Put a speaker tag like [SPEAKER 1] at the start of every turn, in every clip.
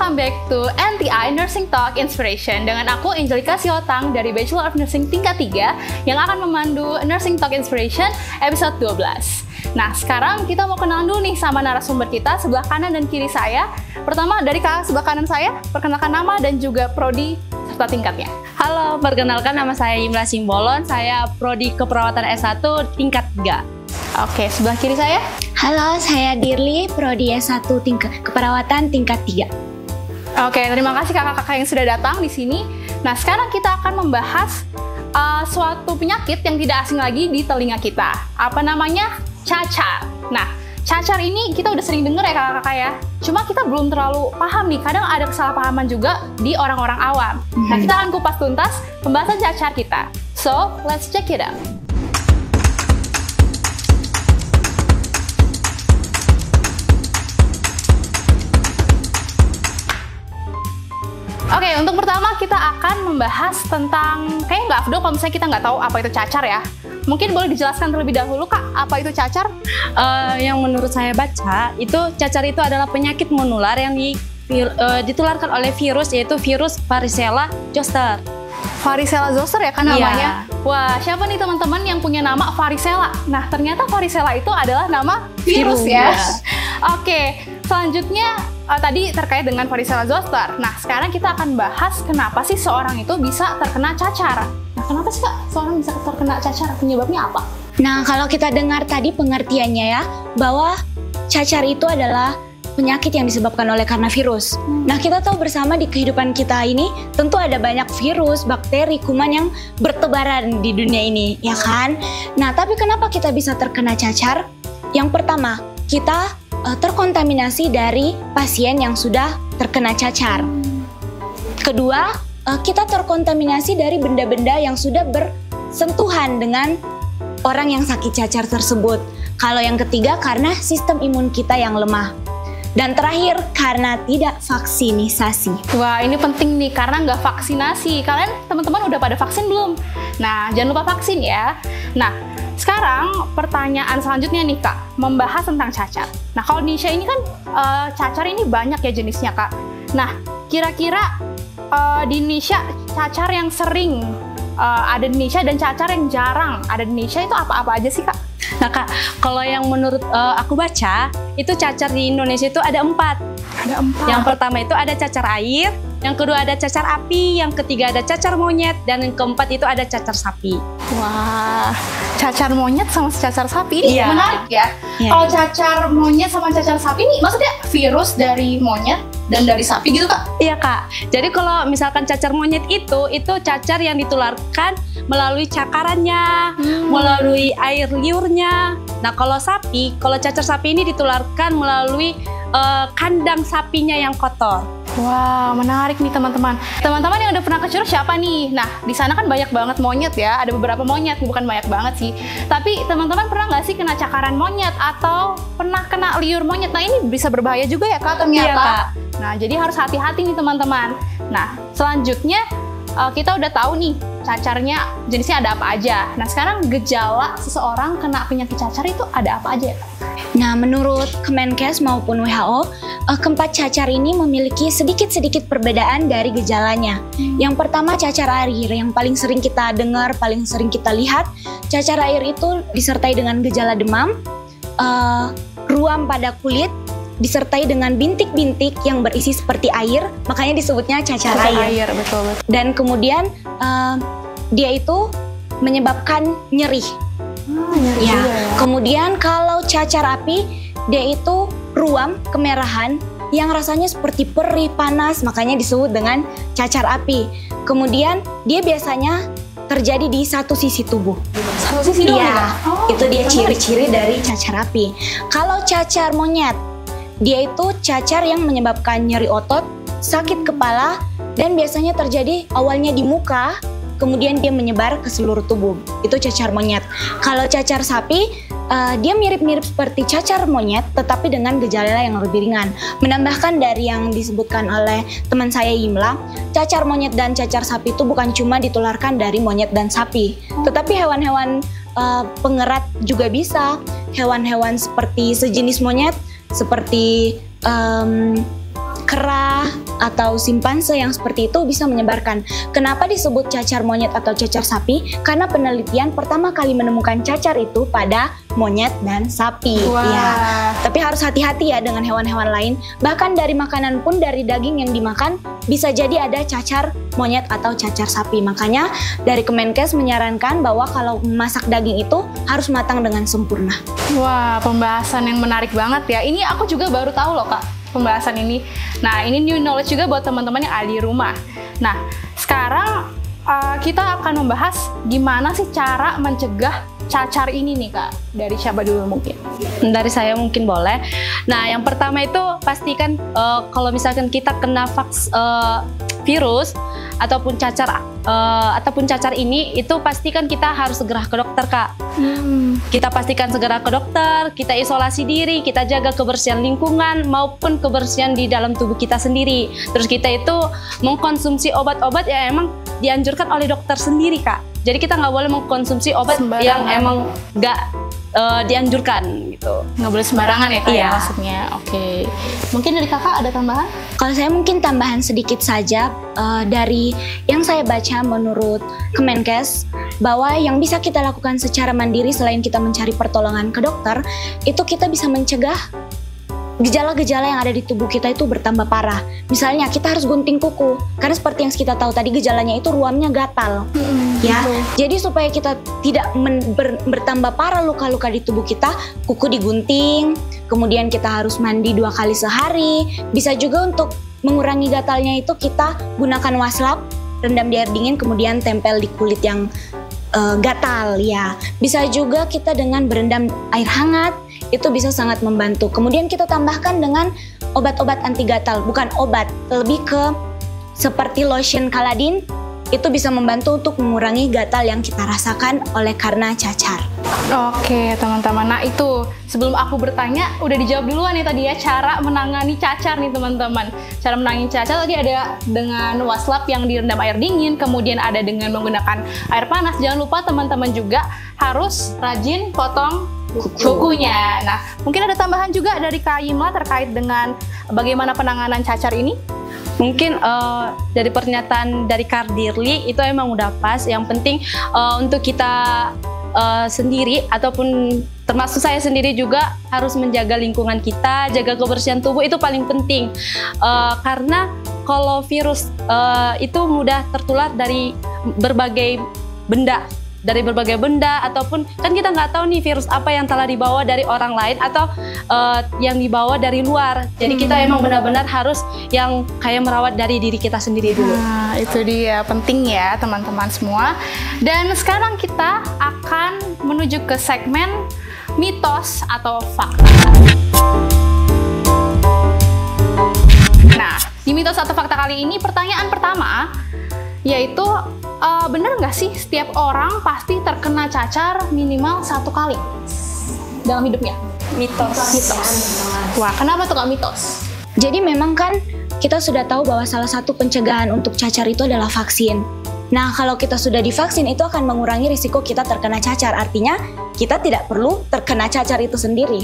[SPEAKER 1] welcome back to NTI Nursing Talk Inspiration dengan aku Angelica Siotang dari Bachelor of Nursing tingkat 3 yang akan memandu Nursing Talk Inspiration episode 12. Nah, sekarang kita mau kenalan dulu nih sama narasumber kita sebelah kanan dan kiri saya. Pertama dari kakak sebelah kanan saya, perkenalkan nama dan juga prodi serta tingkatnya.
[SPEAKER 2] Halo, perkenalkan nama saya Yimla Simbolon, saya prodi keperawatan S1 tingkat 3.
[SPEAKER 1] Oke, sebelah kiri saya.
[SPEAKER 3] Halo, saya Dirli, prodi S1 keperawatan tingkat 3.
[SPEAKER 1] Oke, terima kasih kakak-kakak yang sudah datang di sini. Nah, sekarang kita akan membahas suatu penyakit yang tidak asing lagi di telinga kita. Apa namanya? Cacar. Nah, cacar ini kita udah sering dengar ya kakak-kakak ya. Cuma kita belum terlalu paham nih, kadang ada kesalahpahaman juga di orang-orang awam. Nah, kita akan kupas tuntas pembahasan cacar kita. So, let's check it out. Oke, untuk pertama kita akan membahas tentang, kayaknya nggak afdol kalau misalnya kita nggak tahu apa itu cacar ya. Mungkin boleh dijelaskan terlebih dahulu Kak, apa itu cacar?
[SPEAKER 2] Yang menurut saya baca, itu cacar itu adalah penyakit menular yang ditularkan oleh virus, yaitu virus varicella zoster.
[SPEAKER 1] Varicella zoster ya kan namanya? Iya. Wah, siapa nih teman-teman yang punya nama varicella? Nah, ternyata varicella itu adalah nama virus ya. Oke, selanjutnya tadi terkait dengan varicella zoster. Nah, sekarang kita akan bahas kenapa sih seorang itu bisa terkena cacar. Nah, kenapa sih Kak seorang bisa terkena cacar? Penyebabnya apa?
[SPEAKER 3] Nah, kalau kita dengar tadi pengertiannya ya, bahwa cacar itu adalah penyakit yang disebabkan oleh karena virus. Nah, kita tahu bersama di kehidupan kita ini tentu ada banyak virus, bakteri, kuman yang bertebaran di dunia ini, ya kan? Nah, tapi kenapa kita bisa terkena cacar? Yang pertama, kita terkontaminasi dari pasien yang sudah terkena cacar. Kedua, kita terkontaminasi dari benda-benda yang sudah bersentuhan dengan orang yang sakit cacar tersebut. Kalau yang ketiga, karena sistem imun kita yang lemah. Dan terakhir, karena tidak vaksinisasi.
[SPEAKER 1] Wah, ini penting nih, karena nggak vaksinasi. Kalian teman-teman udah pada vaksin belum? Nah, jangan lupa vaksin ya. Nah, sekarang pertanyaan selanjutnya nih Kak, membahas tentang cacar. Nah, kalau di Indonesia ini kan cacar ini banyak ya jenisnya Kak. Nah, kira-kira di Indonesia cacar yang sering ada di Indonesia dan cacar yang jarang ada di Indonesia itu apa-apa aja sih Kak?
[SPEAKER 2] Nah Kak, kalau yang menurut aku baca, itu cacar di Indonesia itu ada 4.
[SPEAKER 1] Ada 4.
[SPEAKER 2] Yang pertama itu ada cacar air, yang kedua ada cacar api, yang ketiga ada cacar monyet, dan yang keempat itu ada cacar sapi.
[SPEAKER 1] Wah, cacar monyet sama cacar sapi ini menarik ya. Kalau cacar monyet sama cacar sapi ini maksudnya virus dari monyet dan dari sapi gitu Kak?
[SPEAKER 2] Iya Kak, jadi kalau misalkan cacar monyet itu cacar yang ditularkan melalui cakarannya, melalui air liurnya. Nah kalau cacar sapi ini ditularkan melalui kandang sapinya yang kotor.
[SPEAKER 1] Wah, menarik nih teman-teman. Teman-teman yang udah pernah ke Curug siapa nih? Nah, di sana kan banyak banget monyet ya. Ada beberapa monyet, bukan banyak banget sih. Tapi teman-teman pernah nggak sih kena cakaran monyet atau pernah kena liur monyet? Nah, ini bisa berbahaya juga ya Kak ternyata.
[SPEAKER 2] Iya, Kak.
[SPEAKER 1] Nah, jadi harus hati-hati nih teman-teman. Nah, selanjutnya kita udah tahu nih cacarnya jenisnya ada apa aja. Nah, sekarang gejala seseorang kena penyakit cacar itu ada apa aja ya Kak?
[SPEAKER 3] Nah, menurut Kemenkes maupun WHO, keempat cacar ini memiliki sedikit-sedikit perbedaan dari gejalanya. Yang pertama cacar air, yang paling sering kita dengar, paling sering kita lihat. Cacar air itu disertai dengan gejala demam, ruam pada kulit, disertai dengan bintik-bintik yang berisi seperti air, makanya disebutnya cacar air.
[SPEAKER 1] Betul.
[SPEAKER 3] Dan kemudian dia itu menyebabkan nyeri. Ya. Kemudian kalau cacar api, dia itu ruam kemerahan yang rasanya seperti perih, panas, makanya disebut dengan cacar api. Kemudian dia biasanya terjadi di satu sisi tubuh.
[SPEAKER 1] Satu sisi doang ya?
[SPEAKER 3] Itu dia ciri-ciri dari cacar api. Kalau cacar monyet, dia itu cacar yang menyebabkan nyeri otot, sakit kepala, dan biasanya terjadi awalnya di muka, kemudian dia menyebar ke seluruh tubuh. Itu cacar monyet. Kalau cacar sapi, dia mirip-mirip seperti cacar monyet, tetapi dengan gejala yang lebih ringan. Menambahkan dari yang disebutkan oleh teman saya Yimla, cacar monyet dan cacar sapi itu bukan cuma ditularkan dari monyet dan sapi, tetapi hewan-hewan pengerat juga bisa. Hewan-hewan seperti sejenis monyet, seperti kera, atau simpanse yang seperti itu bisa menyebarkan. Kenapa disebut cacar monyet atau cacar sapi? Karena penelitian pertama kali menemukan cacar itu pada monyet dan sapi.
[SPEAKER 1] Wah.
[SPEAKER 3] Ya. Tapi harus hati-hati ya dengan hewan-hewan lain. Bahkan dari makanan pun, dari daging yang dimakan bisa jadi ada cacar monyet atau cacar sapi. Makanya dari Kemenkes menyarankan bahwa kalau memasak daging itu harus matang dengan sempurna.
[SPEAKER 1] Wah, pembahasan yang menarik banget ya. Ini aku juga baru tahu loh Kak, pembahasan ini. Nah, ini new knowledge juga buat teman-teman yang ada di rumah. Nah, sekarang kita akan membahas gimana sih cara mencegah cacar ini nih Kak. Dari siapa dulu mungkin?
[SPEAKER 2] Dari saya mungkin boleh. Nah, yang pertama itu pastikan kalau misalkan kita kena virus ataupun cacar ini, itu pastikan kita harus segera ke dokter Kak. Kita pastikan segera ke dokter, kita isolasi diri, kita jaga kebersihan lingkungan maupun kebersihan di dalam tubuh kita sendiri. Terus kita itu mengkonsumsi obat-obat yang emang dianjurkan oleh dokter sendiri Kak. Jadi kita nggak boleh mengkonsumsi obat
[SPEAKER 1] sembarangan
[SPEAKER 2] yang emang nggak dianjurkan gitu.
[SPEAKER 1] Nggak boleh sembarangan ya Kak,
[SPEAKER 2] Iya.
[SPEAKER 1] ya, maksudnya. Oke. Mungkin dari Kakak ada tambahan?
[SPEAKER 3] Kalau saya mungkin tambahan sedikit saja dari yang saya baca menurut Kemenkes, bahwa yang bisa kita lakukan secara mandiri selain kita mencari pertolongan ke dokter, itu kita bisa mencegah gejala-gejala yang ada di tubuh kita itu bertambah parah. Misalnya kita harus gunting kuku, karena seperti yang kita tahu tadi gejalanya itu ruamnya gatal. Ya, jadi supaya kita tidak bertambah parah luka-luka di tubuh kita, kuku digunting, kemudian kita harus mandi 2 kali sehari. Bisa juga untuk mengurangi gatalnya itu kita gunakan waslap, rendam di air dingin, kemudian tempel di kulit yang gatal ya. Bisa juga kita dengan berendam air hangat, itu bisa sangat membantu. Kemudian kita tambahkan dengan obat-obat anti gatal, bukan obat, lebih ke seperti lotion Caladin, itu bisa membantu untuk mengurangi gatal yang kita rasakan oleh karena cacar.
[SPEAKER 1] Oke teman-teman, nah itu sebelum aku bertanya udah dijawab duluan nih tadi ya, cara menangani cacar nih teman-teman. Cara menangani cacar tadi ada dengan waslap yang direndam air dingin, kemudian ada dengan menggunakan air panas. Jangan lupa teman-teman juga harus rajin potong kukunya. Nah, mungkin ada tambahan juga dari Kak Imla terkait dengan bagaimana penanganan cacar ini?
[SPEAKER 2] Mungkin dari pernyataan dari Kardirli itu emang udah pas. Yang penting untuk kita sendiri ataupun termasuk saya sendiri juga harus menjaga lingkungan kita, jaga kebersihan tubuh, itu paling penting. Karena kalau virus itu mudah tertular dari berbagai benda. Ataupun kan kita nggak tahu nih virus apa yang telah dibawa dari orang lain atau yang dibawa dari luar. Jadi kita emang benar-benar harus yang kayak merawat dari diri kita sendiri dulu.
[SPEAKER 1] Nah, itu dia, penting ya teman-teman semua. Dan sekarang kita akan menuju ke segmen mitos atau fakta. Nah, di mitos atau fakta kali ini pertanyaan pertama yaitu bener nggak sih setiap orang pasti terkena cacar minimal 1 kali dalam hidupnya?
[SPEAKER 2] Mitos.
[SPEAKER 1] Wah, kenapa tuh Kak mitos?
[SPEAKER 3] Jadi memang kan kita sudah tahu bahwa salah satu pencegahan untuk cacar itu adalah vaksin. Nah, kalau kita sudah divaksin itu akan mengurangi risiko kita terkena cacar. Artinya kita tidak perlu terkena cacar itu sendiri.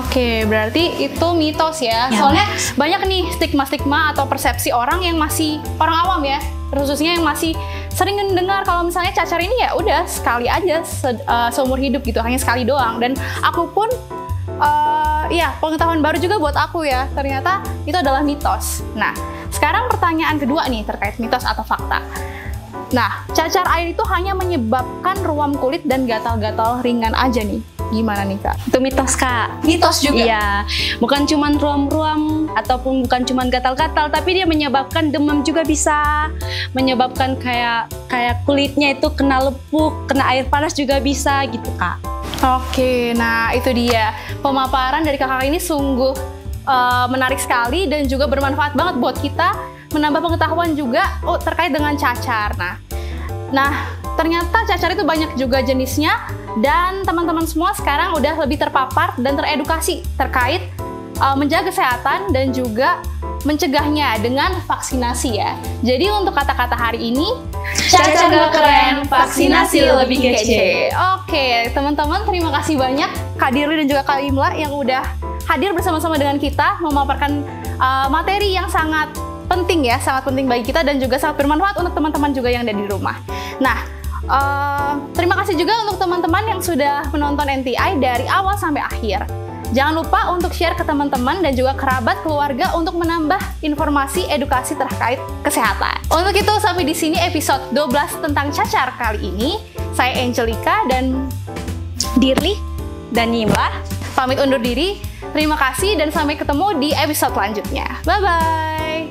[SPEAKER 1] Oke, berarti itu mitos ya. Soalnya banyak nih stigma-stigma atau persepsi orang yang masih orang awam ya, khususnya yang masih sering mendengar kalau misalnya cacar ini ya udah sekali aja seumur hidup gitu, hanya sekali doang. Dan aku pun ya pengetahuan baru juga buat aku ya, ternyata itu adalah mitos. Nah, sekarang pertanyaan kedua nih terkait mitos atau fakta. Nah, cacar air itu hanya menyebabkan ruam kulit dan gatal-gatal ringan aja nih. Gimana nih Kak?
[SPEAKER 2] Itu mitos Kak.
[SPEAKER 1] Mitos juga?
[SPEAKER 2] Iya, bukan cuma ruam-ruam ataupun bukan cuma gatal-gatal, tapi dia menyebabkan demam juga bisa, menyebabkan kayak kulitnya itu kena lepuk, kena air panas juga bisa gitu Kak.
[SPEAKER 1] Oke, nah itu dia pemaparan dari kakak ini sungguh menarik sekali dan juga bermanfaat banget buat kita, menambah pengetahuan juga terkait dengan cacar. Nah, ternyata cacar itu banyak juga jenisnya dan teman-teman semua sekarang udah lebih terpapar dan teredukasi terkait menjaga kesehatan dan juga mencegahnya dengan vaksinasi ya. Jadi untuk kata-kata hari ini, cacar gak keren, vaksinasi lebih kece. Oke, teman-teman terima kasih banyak Kak Dirli dan juga Kak Imla yang udah hadir bersama-sama dengan kita memaparkan materi yang sangat penting ya, sangat penting bagi kita dan juga sangat bermanfaat untuk teman-teman juga yang ada di rumah. Nah, terima kasih juga untuk teman-teman yang sudah menonton NTI dari awal sampai akhir. Jangan lupa untuk share ke teman-teman dan juga kerabat keluarga untuk menambah informasi edukasi terkait kesehatan. Untuk itu sampai di sini episode 12 tentang cacar kali ini. Saya Angelica dan
[SPEAKER 2] Dirli dan Nima
[SPEAKER 1] pamit undur diri. Terima kasih dan sampai ketemu di episode selanjutnya. Bye-bye!